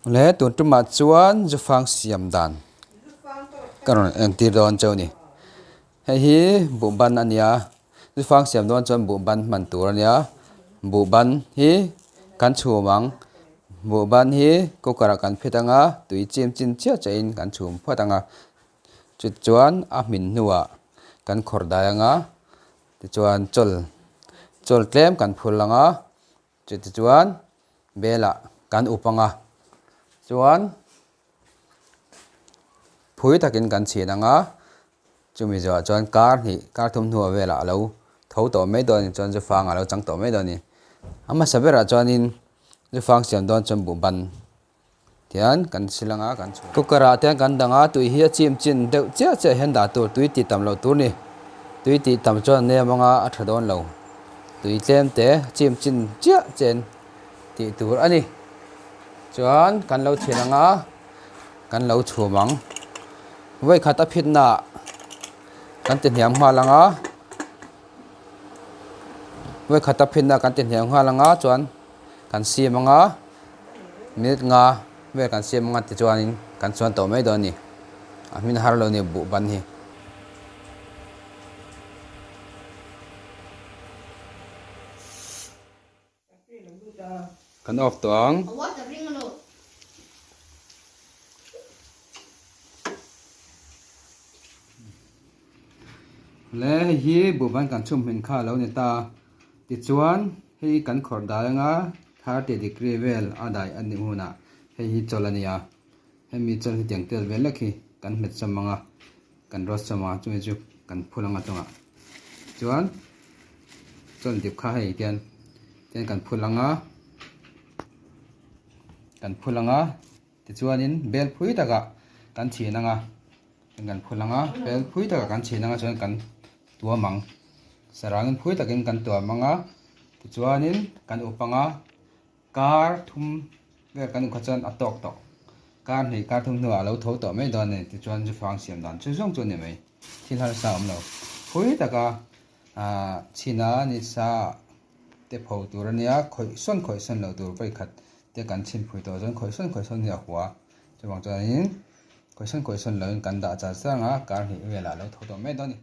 lẽ tuần trung mà chuan du phang siam dan cái rồi em tir don châu ni hay hi bu ban ania du phang siam don chuan bu ban man tur ania bu ban hi kan chu mang bu ban hi ko kara kan phetanga tui chem chin chia chain kan chum phatanga chu chuan a min nuwa kan khor dayanga ti chuan chol tlem kan phulanga chu ti chuan bela kan upanga chuan phui takin kan chinanga chumi zo chuan kar thum nuwa vela alo tho to mai don chuan zu fang alo chang to mai don ni ama sabera chuan in zu fang siam don chum bu ban tian kan silanga kan chu kukara tian kan danga tui hi chim chin deuh chia che hen da tur tui ti tam lo tur ni tui ti tam chuan ne manga a thadon lo tui tlem te chim chin chia chen ti tur ani chuan kan lo thinanga kan lo chhumang voi khata phitna kan tin hiam hma langa voi khata phitna kan tin hiam hma langa chuan kan simanga minute nga ve kan simanga ti chuan in kan chuan to mai don ni a min har lo ni bu ban hi kan off to ang le hi bu ban kan chum min kha lo ni ta ti chuan hei kan khor dalanga 30 degree vel adai ani huna hei hi cholania hemi chol hi tiang tel vel lakhi kan met chamanga kan ros chama chumi chu kan phulanga tonga chuan chol dip kha hei tian kan phulanga ti chuan in bel phui taka kan chinanga kan phulanga bel phui taka kan chinanga chuan kan tua mang sarangin phui takin kan tua manga ti chuan in kan upanga kar thum ve kan khachan atok tok kar nei kar thum nu alo tho to mai don ne ti chuan ju phang siam dan chu jong chu ne mai thil har sa lo phui taka china ni sa te pho turania khoi son lo tur pai khat te kan chin phui to jon khoi son ya huwa chu bang chuan in khoi son lo kan da cha sanga kar nei vela lo tho to mai don ni